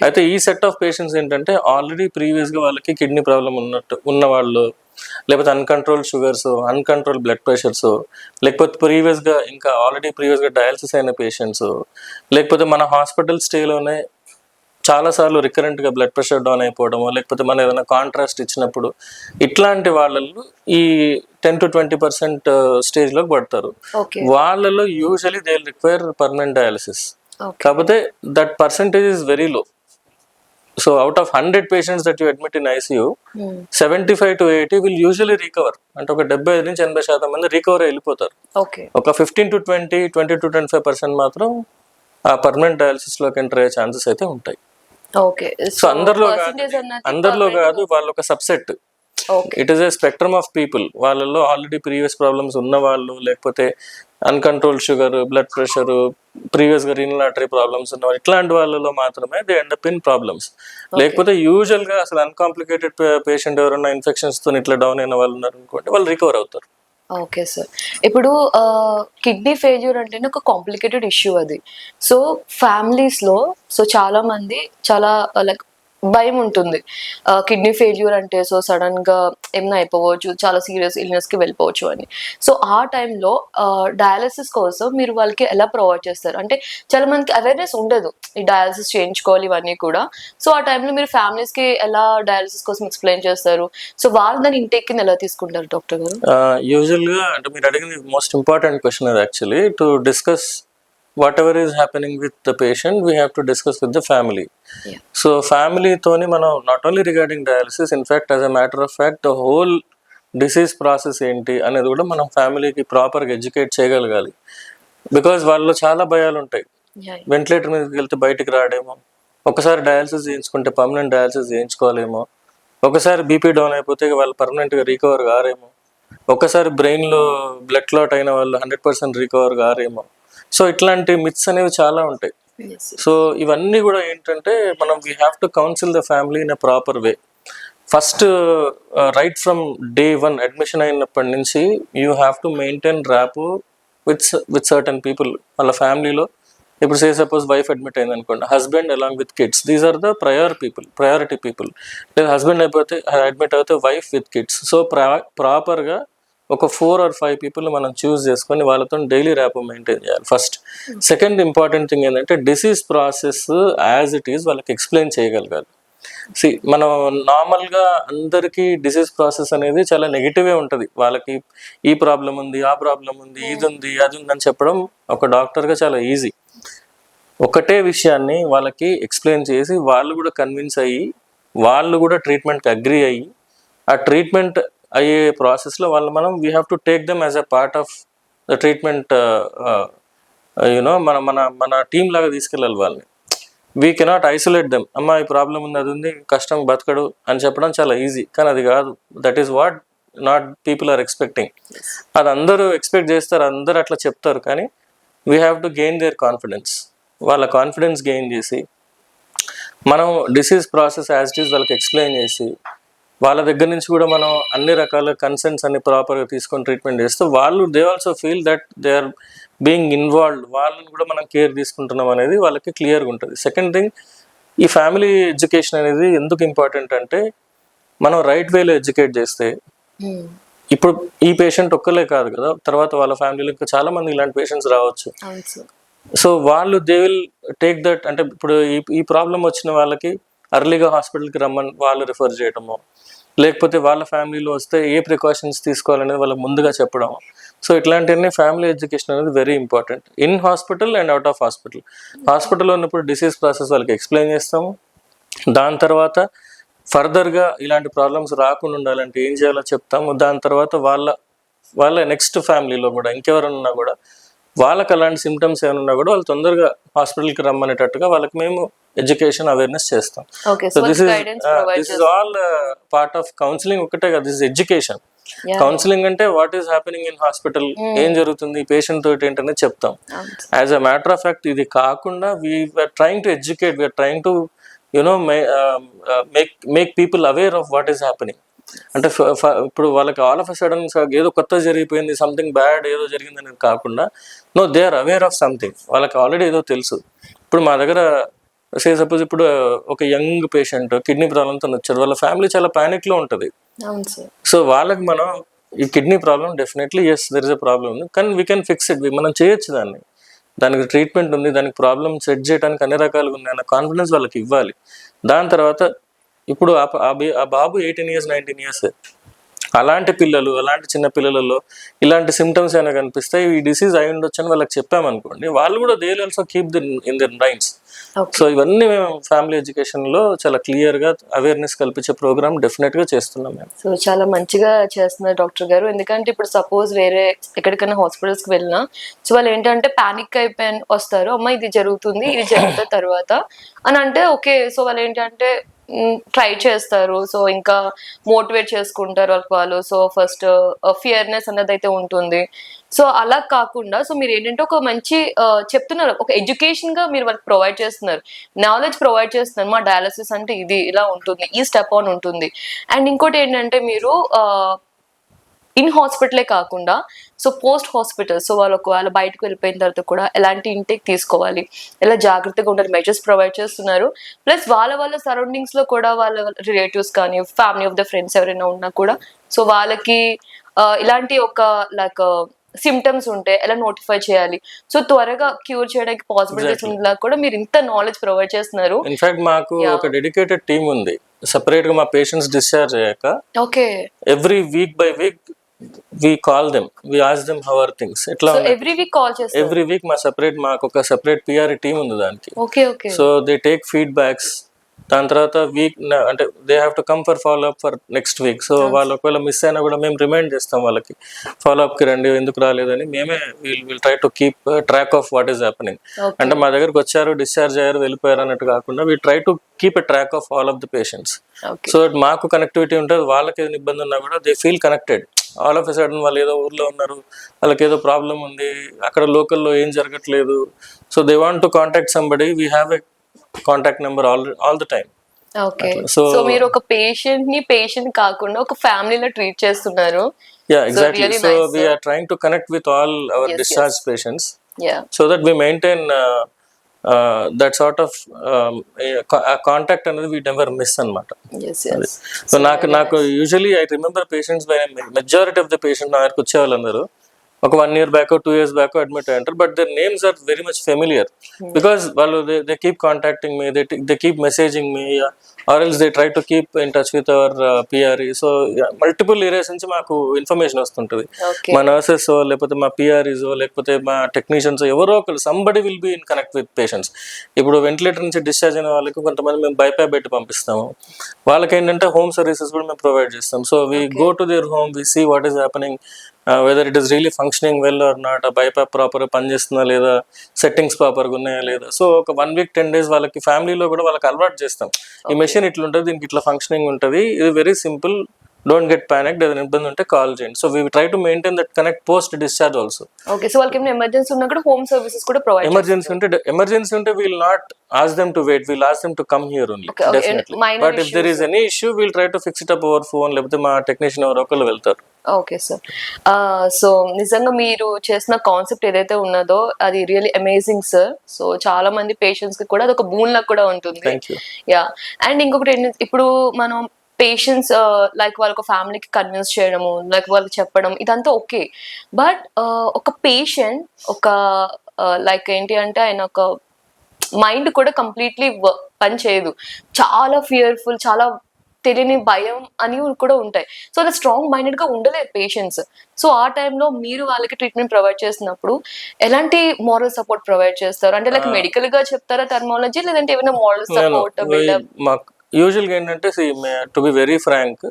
అయితే ఈ సెట్ ఆఫ్ పేషెంట్స్ ఏంటంటే ఆల్రెడీ ప్రీవియస్గా వాళ్ళకి కిడ్నీ ప్రాబ్లం ఉన్న వాళ్ళు, లేకపోతే uncontrol sugars, uncontrol blood pressures, లేకపోతే ఆల్రెడీ ప్రీవియస్గా డయాలసిస్ అయిన పేషెంట్స్, లేకపోతే మన హాస్పిటల్ స్టేలోనే చాలాసార్లు రికరెంట్గా బ్లడ్ ప్రెషర్ డౌన్ అయిపోవడము, లేకపోతే మనం ఏదైనా కాంట్రాస్ట్ ఇచ్చినప్పుడు ఇట్లాంటి వాళ్ళల్లో ఈ 10 to 20% స్టేజ్లోకి పడతారు. వాళ్ళలో usually they will require permanent dialysis. కాకపోతే that percentage is very low. So out of 100 patients that you admit in ICU, 75 to 80 will usually recover. అంటే ఒక 75 నుంచి 80% మంది రికవర్ వెళ్ళిపోతారు. ఒక 15 to 20 to 25% మాత్రం ఆ పర్మనెంట్ డయాలసిస్ లోకి ఎంటర్ అయ్యే ఛాన్సెస్ అయితే ఉంటాయి. సో అందరిలో కాదు, వాళ్ళ ఒక subset. It is a spectrum of people. వాళ్ళలో ఆల్రెడీ ప్రీవియస్ ప్రాబ్లమ్స్ ఉన్న వాళ్ళు, లేకపోతే అన్కంట్రోల్ షుగర్, బ్లడ్ ప్రెషర్, ప్రీవియస్గా రీనల్ ఆర్టరీ ప్రాబ్లమ్స్ ఉన్న వాళ్ళు, ఇట్లాంటి వాళ్ళలో మాత్రమే they end up in problems. లేకపోతే యూజువల్గా అసలు అన్కాంప్లికేటెడ్ పేషెంట్ ఎవరైనా ఇన్ఫెక్షన్స్తో ఇట్లా డౌన్ అయిన వాళ్ళు ఉన్నారు అనుకోండి, వాళ్ళు రికవర్ అవుతారు. ఓకే సార్, ఇప్పుడు కిడ్నీ ఫెయిల్యూర్ అంటేనే ఒక కాంప్లికేటెడ్ ఇష్యూ అది. సో ఫ్యామిలీస్లో చాలా మంది చాలా లైక్ భయం ఉంటుంది కిడ్నీ ఫెయిల్యూర్ అంటే. సో సడన్ గా ఏమైనా అయిపోవచ్చు, చాలా సీరియస్ ఇల్నెస్ కి వెళ్ళిపోవచ్చు అని. సో ఆ టైంలో డయాలసిస్ కోసం మీరు వాళ్ళకి ఎలా ప్రొవైడ్ చేస్తారు? అంటే చాలా మందికి అవేర్నెస్ ఉండదు ఈ డయాలసిస్ చేయించుకోవాలి ఇవన్నీ కూడా. సో ఆ టైంలో మీరు ఫ్యామిలీస్ కి ఎలా డయాలసిస్ కోసం ఎక్స్ప్లెయిన్ చేస్తారు? సో వాళ్ళు దాన్ని ఇంటేక్ కింద ఎలా తీసుకుంటారు డాక్టర్ గారు? యూజువల్ గా అంటే మీరు అడిగింది మోస్ట్ ఇంపార్టెంట్ క్వశ్చన్ అది. Actually to discuss whatever is happening with the patient, we have to discuss with the family. So family toni manam not only regarding dialysis, in fact as a matter of fact the whole disease process enti anedi kuda manam family ki proper ga educate cheyagalagali. Because వాళ్ళలో చాలా భయాలు ఉంటాయి. Ventilator మీదకి వెళ్తే బయటికి రాడేమో, ఒకసారి dialysis చేయించుకుంటే permanent dialysis చేయించుకోవాలేమో, ఒకసారి బీపీ డౌన్ అయిపోతే వాళ్ళు పర్మనెంట్గా రికవర్ కారేమో, ఒకసారి బ్రెయిన్లో బ్లడ్ క్లాట్ అయిన వాళ్ళు 100% రికవర్ కారేమో. సో ఇట్లాంటి మిత్స్ అనేవి చాలా ఉంటాయి. సో ఇవన్నీ కూడా ఏంటంటే మనం we have to counsel the family in a proper way. First right from day 1 admission అయినప్పటి నుంచి you have to maintain rapport with certain people. వాళ్ళ ఫ్యామిలీలో ఇప్పుడు సపోజ్ వైఫ్ అడ్మిట్ అయింది అనుకోండి, husband along with kids, these are the priority people. లేదా husband అయిపోతే admit అయితే వైఫ్ విత్ కిడ్స్. సో ప్రాపర్గా ఒక 4 or 5 పీపుల్ మనం చూస్ చేసుకొని వాళ్ళతో డైలీ ర్యాపో మెయింటైన్ చేయాలి ఫస్ట్. సెకండ్ ఇంపార్టెంట్ థింగ్ ఏంటంటే disease process as it is వాళ్ళకి ఎక్స్ప్లెయిన్ చేయగలగాలి. మనం నార్మల్గా అందరికీ డిసీజ్ ప్రాసెస్ అనేది చాలా నెగిటివే ఉంటుంది. వాళ్ళకి ఈ ప్రాబ్లం ఉంది, ఆ ప్రాబ్లం ఉంది, ఇది ఉంది, అది ఉంది అని చెప్పడం ఒక డాక్టర్గా చాలా ఈజీ. ఒకటే విషయాన్ని వాళ్ళకి ఎక్స్ప్లెయిన్ చేసి వాళ్ళు కూడా కన్విన్స్ అయ్యి వాళ్ళు కూడా ట్రీట్మెంట్కి అగ్రి అయ్యి ఆ ట్రీట్మెంట్ అయ్యే ప్రాసెస్లో వాళ్ళు we have to take them as a part of the treatment. You know మన టీం లాగా తీసుకెళ్ళాలి వాళ్ళని. We cannot isolate them. అమ్మ ఈ ప్రాబ్లం ఉంది, అది ఉంది, కష్టం, బతకడు అని చెప్పడం చాలా ఈజీ, కానీ అది కాదు. That is what not people are expecting. అది అందరూ ఎక్స్పెక్ట్ చేస్తారు, అందరూ అట్లా చెప్తారు, కానీ we have to gain their confidence. వాళ్ళ కాన్ఫిడెన్స్ గెయిన్ చేసి మనం disease process as it is వాళ్ళకి ఎక్స్ప్లెయిన్ చేసి వాళ్ళ దగ్గర నుంచి కూడా మనం అన్ని రకాల కన్సెంట్స్ అన్ని ప్రాపర్గా తీసుకొని ట్రీట్మెంట్ చేస్తే వాళ్ళు they also feel that they are being involved, వాళ్ళని కూడా మనం కేర్ తీసుకుంటున్నాం అనేది వాళ్ళకి క్లియర్గా ఉంటుంది. సెకండ్ థింగ్, ఈ ఫ్యామిలీ ఎడ్యుకేషన్ అనేది ఎందుకు ఇంపార్టెంట్ అంటే మనం రైట్ వేలో ఎడ్యుకేట్ చేస్తే ఇప్పుడు ఈ పేషెంట్ ఒక్కలే కాదు కదా, తర్వాత వాళ్ళ ఫ్యామిలీలో ఇంకా చాలా మంది ఇలాంటి పేషెంట్స్ రావచ్చు. సో వాళ్ళు దే విల్ టేక్ దట్. అంటే ఇప్పుడు ఈ ప్రాబ్లం వచ్చిన వాళ్ళకి అర్లీగా హాస్పిటల్కి రమ్మని వాళ్ళు రిఫర్ చేయడము, లేకపోతే వాళ్ళ ఫ్యామిలీలో వస్తే ఏ ప్రికాషన్స్ తీసుకోవాలనేది వాళ్ళకి ముందుగా చెప్పడం. సో ఇట్లాంటివన్నీ ఫ్యామిలీ ఎడ్యుకేషన్ అనేది very important in hospital and out of hospital. హాస్పిటల్లో ఉన్నప్పుడు డిసీజ్ ప్రాసెస్ వాళ్ళకి ఎక్స్ప్లెయిన్ చేస్తాము. దాని తర్వాత ఫర్దర్గా ఇలాంటి ప్రాబ్లమ్స్ రాకుండా ఉండాలంటే ఏం చేయాలో చెప్తాము. దాని తర్వాత వాళ్ళ నెక్స్ట్ ఫ్యామిలీలో కూడా ఇంకెవరన్నా కూడా వాళ్ళకి అలాంటి సిమ్టమ్స్ ఏమైనా ఉన్నా కూడా వాళ్ళు తొందరగా హాస్పిటల్కి రమ్మనేటట్టుగా వాళ్ళకి మేము ఎడ్యుకేషన్ అవేర్నెస్ చేస్తాం. So this is all part of counselling. ఒకటే కదా, దిస్ ఇస్ ఎడ్యుకేషన్. కౌన్సిలింగ్ అంటే what is happening in hospital, ఏం జరుగుతుంది పేషెంట్ తోటి ఏంటనేది చెప్తాం. As a matter of fact ఇది కాకుండా we're trying to educate, we're trying to make people aware of what is happening. అంటే ఇప్పుడు వాళ్ళకి ఆల్ ఆఫ్ అ సడన్ ఏదో కొత్త జరిగిపోయింది, సంథింగ్ బ్యాడ్ ఏదో జరిగింది అనేది కాకుండా they are aware of something. వాళ్ళకి ఆల్రెడీ ఏదో తెలుసు. ఇప్పుడు మా దగ్గర సపోజ్ ఇప్పుడు ఒక యంగ్ పేషెంట్ కిడ్నీ ప్రాబ్లంతో వచ్చారు, వాళ్ళ ఫ్యామిలీ చాలా ప్యానిక్లో ఉంటుంది. సో వాళ్ళకి మనం ఈ kidney problem definitely as there is a problem ఉంది, కానీ వీ కెన్ ఫిక్స్ ఇట్, మనం చేయొచ్చు దానికి ట్రీట్మెంట్ ఉంది, దానికి ప్రాబ్లం సెట్ చేయడానికి అన్ని రకాలుగా ఉంది అన్న కాన్ఫిడెన్స్ వాళ్ళకి ఇవ్వాలి. దాని తర్వాత ఇప్పుడు ఆ బాబు 18 years 19 years, అలాంటి పిల్లలు, అలాంటి చిన్న పిల్లలలో ఇలాంటి సిమ్టమ్స్ అయినా కనిపిస్తే ఈ డిసీజ్ అయి ఉండొచ్చు అని వాళ్ళకి చెప్పామనుకోండి, వాళ్ళు కూడా they will also keep in their minds. So ఇవన్నీ మేము ఫ్యామిలీ ఎడ్యుకేషన్ లో చాలా క్లియర్ గా అవేర్నెస్ కల్పించే ప్రోగ్రామ్ డెఫినెట్ గా చేస్తున్నాం మేము. సో చాలా మంచిగా చేస్తున్నారు డాక్టర్ గారు. ఎందుకంటే ఇప్పుడు సపోజ్ వేరే ఎక్కడికైనా హాస్పిటల్స్ కి వెళ్ళినా సో వాళ్ళు ఏంటంటే పానిక్ అయిపోయి వస్తారు, అమ్మ ఇది జరుగుతుంది తర్వాత అని అంటే ఓకే. సో వాళ్ళు ఏంటంటే ట్రై చేస్తారు, సో ఇంకా మోటివేట్ చేసుకుంటారు వాళ్ళు. సో ఫస్ట్ ఫియర్నెస్ అన్నది అయితే ఉంటుంది. సో అలా కాకుండా సో మీరు ఏంటంటే ఒక మంచి చెప్తున్నారు, ఒక ఎడ్యుకేషన్ గా మీరు వాళ్ళకి ప్రొవైడ్ చేస్తున్నారు, నాలెడ్జ్ ప్రొవైడ్ చేస్తున్నారు. మా డయాలసిస్ అంటే ఇది ఇలా ఉంటుంది, ఈ స్టెప్ ఆన్ ఉంటుంది. అండ్ ఇంకోటి ఏంటంటే మీరు ఇన్ హాస్పిటలే కాకుండా సో పోస్ట్ హాస్పిటల్, సో వాళ్ళు ఒకవేళ బయటకు వెళ్ళిపోయిన తర్వాత కూడా ఎలాంటి ఇంటేక్ తీసుకోవాలి, ఎలా జాగ్రత్తగా ఉండాలి, మెజర్స్ ప్రొవైడ్ చేస్తున్నారు. ప్లస్ వాళ్ళ సరౌండింగ్స్ లో కూడా వాళ్ళ రిలేటివ్స్ కానీ ఫ్యామిలీ ఆఫ్ ద ఫ్రెండ్స్ ఎవరైనా ఉన్నా కూడా సో వాళ్ళకి ఇలాంటి ఒక లైక్ సిమ్టమ్స్ ఉంటే ఎలా నోటిఫై చేయాలి, సో త్వరగా క్యూర్ చేయడానికి పాసిబిలిటీస్ ఉండేలా కూడా మీరు ఇంత నాలెడ్జ్ ప్రొవైడ్ చేస్తున్నారు. ఇన్ఫాక్ట్ మాకు ఒక డెడికేటెడ్ టీమ్ ఉంది సెపరేట్ గా. మా పేషెంట్స్ డిశ్చార్జ్ అయ్యాక okay every week by week we call them, we ask them how are things. So every week call చేస్తారు? Every week మాకు ఒక సెపరేట్ PR టీమ్ ఉంది దానికి. Okay. So they take feedbacks, దాని తర్వాత వీక్ అంటే they have to come for follow up for next week. So వాళ్ళు ఒకవేళ మిస్ అయినా కూడా మేము రిమైండ్ చేస్తాం వాళ్ళకి, ఫాలో అప్కి రండి ఎందుకు రాలేదని. మేమే will try to keep track of what is happening. అంటే మా దగ్గరకు వచ్చారు, డిశ్చార్జ్ అయ్యారు, వెళ్ళిపోయారు అన్నట్టు కాకుండా we try to keep a track of all of the patients. So మాకు కనెక్టివిటీ ఉంటుంది, వాళ్ళకి ఏదైనా ఇబ్బంది ఉన్నా కూడా they feel connected. All of a sudden వాళ్ళు ఏదో ఊర్లో ఉన్నారు, వాళ్ళకి ఏదో ప్రాబ్లం ఉంది, అక్కడ లోకల్లో ఏం జరగట్లేదు, so they want to contact somebody, we have a contact number all the time. Okay, so మీరు ఒక పేషెంట్ కాకుండా ఒక ఫ్యామిలీలో ట్రీట్ చేస్తున్నారు. Yeah, exactly. So we are trying to connect with all our discharged patients, so that we maintain that sort of contact and we never miss anamata. Yes. So నాకు usually I remember patients, by majority of the patients నా దగ్గరకు వచ్చే వాళ్ళందరూ ఒక 1 year back 2 years back admit అయ్యారు, but their names are very much familiar because వాళ్ళు they keep contacting me, they keep messaging me, or else they try to keep in touch with our PRE. So multiple areas నుంచి మాకు information వస్తుంటుంది. మా nurses లేకపోతే మా PREs లేకపోతే మా technicians ఎవరో ఒకరు somebody will be in connect with patients. ఇప్పుడు వెంటిలేటర్ నుంచి డిశ్చార్జ్ అయిన వాళ్ళకి కొంతమంది మేము బైపా బెడ్ పంపిస్తాము, వాళ్ళకి ఏంటంటే హోమ్ సర్వీసెస్ కూడా మేము ప్రొవైడ్ చేస్తాం. So we go to their home, we see what is happening, whether it is really functioning well or not, ఆ బైపా ప్రాపర్గా పనిచేస్తుందా లేదా, సెట్టింగ్స్ ప్రాపర్గా ఉన్నాయా లేదా. సో ఒక 1 week 10 days వాళ్ళకి ఫ్యామిలీలో కూడా వాళ్ళకి అలవాటు చేస్తాం. ఈ మెషిన్ ఇట్లా ఉంటుంది, దీనికి ఇట్లా ఫంక్షనింగ్ ఉంటుంది, ఇది very simple, don't get panic, ఏదైనా ఇబ్బంది ఉంటే కాల్ చేయండి. So we try to maintain that connect post discharge also. Okay, so వాళ్ళకి ఏమైనా ఎమర్జెన్సీ ఉన్నా కూడా హోమ్ సర్వీసెస్ కూడా ప్రొవైడ్. ఎమర్జెన్సీ ఉంటే will not ask them to wait, will ask them to come here only definitely. But if there is any issue will try to fix it up over phone, లేకపోతే మా technician ఎవరో ఒకళ్ళు వెళ్తారు. Okay sir, so నిజంగా మీరు చేసిన concept ఏదైతే ఉన్నదో అది రియల్లీ అమేజింగ్ సార్. సో చాలా మంది పేషెంట్స్ కి కూడా అది ఒక బూన్ లాగా కూడా ఉంటుంది. యా, అండ్ ఇంకొకటి ఏంటంటే ఇప్పుడు మనం పేషెంట్స్ లైక్ వాళ్ళ ఫ్యామిలీకి కన్విన్స్ చేయడము, లైక్ వాళ్ళకి చెప్పడం ఇదంతా ఓకే, బట్ ఒక పేషెంట్ ఒక లైక్ ఏంటి అంటే ఆయన ఒక మైండ్ కూడా కంప్లీట్లీ పని చేయదు, చాలా ఫియర్ఫుల్, చాలా తెలియని భయం అని కూడా ఉంటాయి. సో అది స్ట్రాంగ్ మైండెడ్ గా ఉండలేరు పేషెంట్స్. సో ఆ టైంలో మీరు వాళ్ళకి ట్రీట్మెంట్ ప్రొవైడ్ చేసినప్పుడు ఎలాంటి మోరల్ సపోర్ట్ ప్రొవైడ్ చేస్తారు? అంటే లైక్ మెడికల్ గా చెప్తారా టర్మాలజీ, లేదంటే ఏమైనా మోరల్ సపోర్ట్? యూజువల్గా ఏంటంటే టు బి వెరీ ఫ్రాంక్,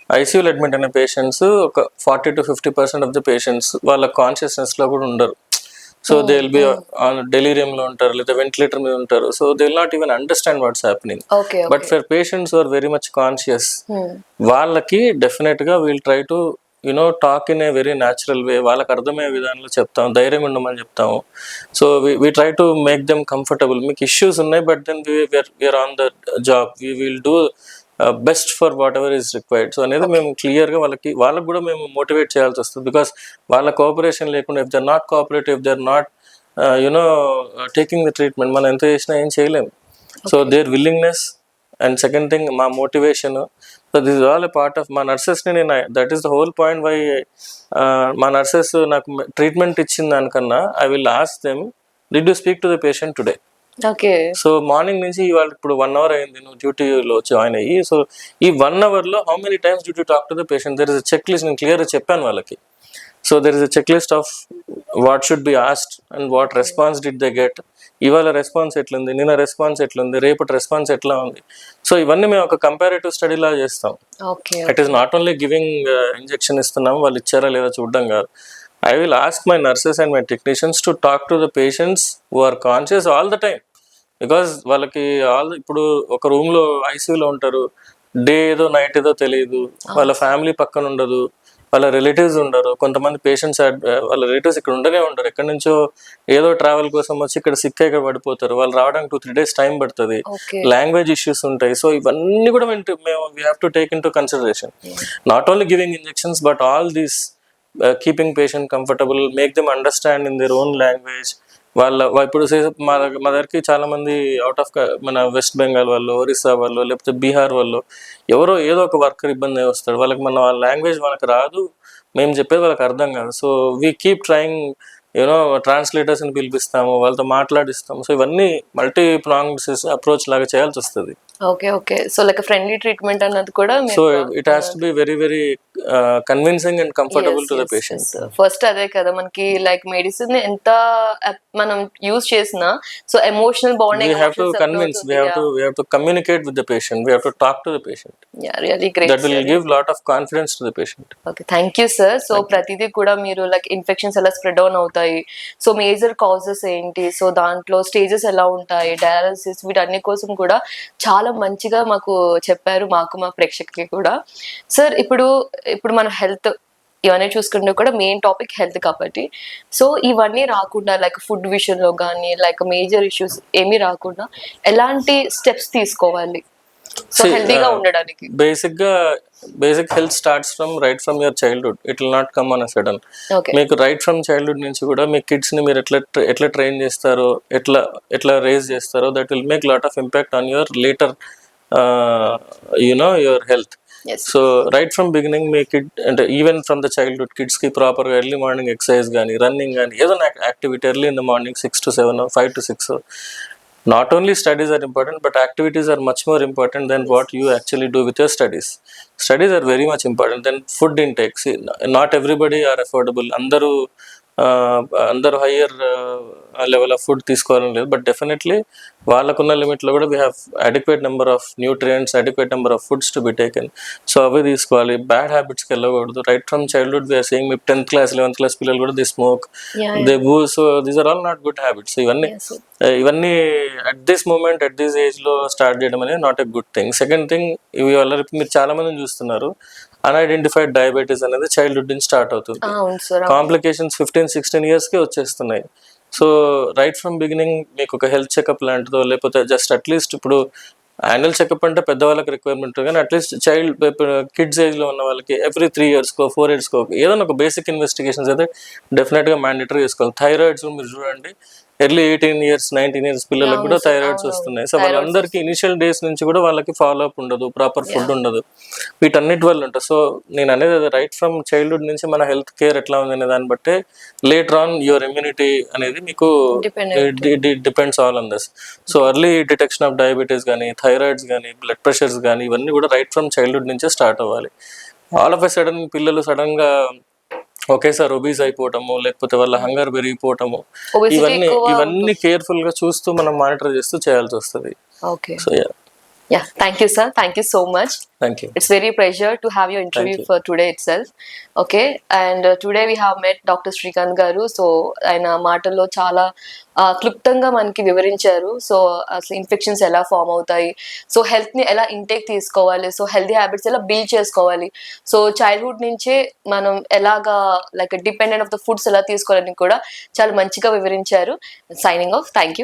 ఐసీయూలో అడ్మిట్ అయిన పేషెంట్స్ ఒక 40 to 50% ఆఫ్ ద పేషెంట్స్ వాళ్ళ కాన్షియస్నెస్ లో కూడా ఉండరు. So they will be delirium లో ఉంటారు, లేదా వెంటిలేటర్ మీద ఉంటారు. So they will not even understand what's happening. But for patients are very much conscious, వాళ్ళకి డెఫినెట్ గా we'll try to talk in a very natural way, వాళ్ళకి అర్థమయ్యే విధానంలో చెప్తాం, ధైర్యం ఉండమని చెప్తాము. So we try to make them comfortable. మీకు ఇష్యూస్ ఉన్నాయి, but then we're on the job, we will do best for whatever is required. So అనేది మేము క్లియర్గా వాళ్ళకి కూడా మేము మోటివేట్ చేయాల్సి వస్తుంది. బికాస్ వాళ్ళ కోఆపరేషన్ లేకుండా, if they're not cooperative, if they're not taking the treatment, మనం ఎంత చేసినా ఏం చేయలేము. So their willingness and second thing మా motivation. So this is all a part of మా నర్సెస్ని. నేను that is the whole point why మా నర్సెస్ నాకు ట్రీట్మెంట్ ఇచ్చిన దానికన్నా I will ask them, did you speak to the patient today? Okay, so morning నుంచి ఇవాళ ఇప్పుడు 1 hour అయింది నువ్వు డ్యూటీలో జాయిన్ అయ్యి, సో ఈ 1 hour లో how many times due to talk to the patient? There is a checklist, నేను క్లియర్గా చెప్పాను వాళ్ళకి. So there is a checklist of what should be asked and what response did they get. ఇవాళ response ఎట్లుంది, నిన్న response ఎట్లుంది, రేపటి response ఎట్లా ఉంది. సో ఇవన్నీ మేము ఒక కంపారేటివ్ స్టడీ లా చేస్తాం. It is not only giving injection ఇస్తున్నాము, వాళ్ళు ఇచ్చారా లేదా చూడడం కాదు. I will ask my nurses and my technicians to talk to the patients who are conscious all the time. Because వాళ్ళకి ఇప్పుడు ఒక రూమ్ లో ఐసీయూలో ఉంటారు, డే ఏదో నైట్ ఏదో తెలియదు, వాళ్ళ ఫ్యామిలీ పక్కన ఉండదు, వాళ్ళ రిలేటివ్స్ ఉండరు, కొంతమంది పేషెంట్స్ వాళ్ళ రిలేటివ్స్ ఇక్కడ ఉండనే ఉండరు, ఎక్కడి నుంచో ఏదో ట్రావెల్ కోసం వచ్చి ఇక్కడ సిక్ ఇక్కడ పడిపోతారు, వాళ్ళు రావడానికి 2-3 days టైం పడుతుంది, లాంగ్వేజ్ ఇష్యూస్ ఉంటాయి. సో ఇవన్నీ కూడా మేము we have to take in to consideration. Not only giving injections but all these keeping patient comfortable, make them understand in their own language. ఇప్పుడు మా దగ్గరికి చాలా మంది అవుట్ ఆఫ్ మన వెస్ట్ బెంగాల్ వాళ్ళు, ఒరిస్సా వాళ్ళు, లేకపోతే బీహార్ వాళ్ళు, ఎవరో ఏదో ఒక వర్కర్ ఇబ్బంది వస్తాడు, వాళ్ళకి మన వాళ్ళ లాంగ్వేజ్ వాళ్ళకి రాదు, మేము చెప్పేది వాళ్ళకి అర్థం కాదు. So we keep trying, translators ని పిలిపిస్తాము, వాళ్ళతో మాట్లాడిస్తాము. సో ఇవన్నీ మల్టీ ప్రాంగ్డ్ అప్రోచ్ లాగా చేయాల్సి వస్తుంది. Okay, so like friendly treatment అన్నది కూడా. So it has to be very very convincing and comfortable to the patient. First అదే కదా మనకి లైక్ మెడిసిన్ ఎంత మనం యూజ్ చేసినా so emotional We bonding have to convince, we have to communicate with the patient, we have to talk to the patient. Really great. That will give lot of confidence to the patient. Okay, thank you sir. So ప్రతిదీ కూడా మీరు like infections ఎలా spread down అవుతాయి, so major causes ఏంటి, so దాంట్లో stages ఎలా ఉంటాయి, dialysis, వీటన్ని కోసం కూడా చాలా మంచిగా మాకు చెప్పారు, మాకు మా ప్రేక్షకులకి కూడా. సార్ ఇప్పుడు మన హెల్త్ ఇవన్నీ చూసుకుంటే కూడా మెయిన్ టాపిక్ హెల్త్ కాబట్టి, సో ఇవన్నీ రాకుండా లైక్ ఫుడ్ విషయంలో కానీ లైక్ మేజర్ ఇష్యూస్ ఏమీ రాకుండా ఎలాంటి స్టెప్స్ తీసుకోవాలి సో హెల్తీగా ఉండడానికి? Basic health starts right from your childhood. It will not come on a sudden. Okay, మీకు రైట్ ఫ్రమ్ చైల్డ్హుడ్ నుంచి కూడా మీ కిడ్స్ ని మీరు ఎట్లా ట్రైన్ చేస్తారో, ఎట్లా రేజ్ చేస్తారో, that will make lot of impact on your later your health. yes, so right from beginning మీ కిడ్ అంటే even from the childhood kids కి ప్రాపర్గా ఎర్లీ మార్నింగ్ ఎక్సర్సైజ్ కానీ రన్నింగ్ కానీ ఏదైనా activity early in the morning 6 to 7 or 5 to 6. Not only studies are important, but activities are much more important than what you actually do with your studies. Studies are very much important than food intake. See, not everybody are affordable. అందరూ higher level of food తీసుకోవాలని లేదు, but definitely వాళ్ళకున్న లిమిట్లో కూడా we have adequate number of nutrients, adequate number of foods to be taken. So అవి తీసుకోవాలి. Bad హ్యాబిట్స్కి వెళ్ళకూడదు. Right from childhood we are saying మీ 10th class 11th class పిల్లలు కూడా they smoke, they booze. So these are all not good habits. ఇవన్నీ at this moment at this age లో start చేయడం అనేది not a good thing. Second thing, ఇవి వల్ల మీరు చాలా మందిని చూస్తున్నారు, అన్ఐడెంటిఫైడ్ డయాబెటీస్ అనేది చైల్డ్హుడ్ నుంచి స్టార్ట్ అవుతుంది. కాంప్లికేషన్స్ 15-16 years కి వచ్చేస్తున్నాయి. సో రైట్ ఫ్రమ్ బిగినింగ్ మీకు ఒక హెల్త్ చెకప్ లాంటిదో, లేకపోతే జస్ట్ అట్లీస్ట్ ఇప్పుడు యాన్యువల్ చెకప్ అంటే పెద్దవాళ్ళకి రిక్వైర్మెంట్, కానీ అట్లీస్ట్ కిడ్స్ ఏజ్ లో ఉన్న వాళ్ళకి ఎవ్రీ 3 yearsకో 4 yearsకో ఏదైనా ఒక బేసిక్ ఇన్వెస్టిగేషన్స్ అయితే డెఫినెట్ గా మ్యాండేటరీ చేసుకోవాలి. థైరాయిడ్స్ మీరు చూడండి, ఎర్లీ 18 years 19 years పిల్లలకు కూడా థైరాయిడ్స్ వస్తున్నాయి. సో వాళ్ళందరికీ ఇనిషియల్ డేస్ నుంచి కూడా వాళ్ళకి ఫాలో అప్ ఉండదు, ప్రాపర్ ఫుడ్ ఉండదు, వీటన్నిటి వల్ల ఉంటుంది. సో నేను అనేది రైట్ ఫ్రమ్ చైల్డ్హుడ్ నుంచి మన హెల్త్ కేర్ ఎట్లా ఉంది అనే దాన్ని బట్టే లేటర్ ఆన్ యువర్ ఇమ్యూనిటీ అనేది మీకు depends all on this. So early detection of diabetes కానీ, థైరాయిడ్స్ కానీ, బ్లడ్ ప్రెషర్స్ కానీ, ఇవన్నీ కూడా రైట్ ఫ్రమ్ చైల్డ్హుడ్ నుంచే స్టార్ట్ అవ్వాలి. ఆల్ ఆఫ్ ఎ సడన్ పిల్లలు సడన్ గా ఒకేసారి ఒబీస్ అయిపోవటము, లేకపోతే వాళ్ళ హంగర్ పెరిగిపోవటము, ఇవన్నీ కేర్ఫుల్ గా చూస్తూ మనం మానిటర్ చేస్తూ చేయాల్సి వస్తుంది. Okay, so yeah, thank you sir, thank you so much. Thank you. It's very pleasure to have your interview for today itself. Okay, and today we have met Dr. Srikanth garu. So ఆయన మాటల్లో చాలా క్లుప్తంగా మనకి వివరించారు. So అసలు infections ఎలా form అవుతాయి, so health ని ఎలా ఇంటేక్ తీసుకోవాలి, సో హెల్తీ హ్యాబిట్స్ ఎలా బిల్డ్ చేసుకోవాలి, సో చైల్డ్హుడ్ నుంచే మనం ఎలాగా like dependent of the foods ఎలా తీసుకోవాలని కూడా చాలా మంచిగా వివరించారు. Signing off. Thank you.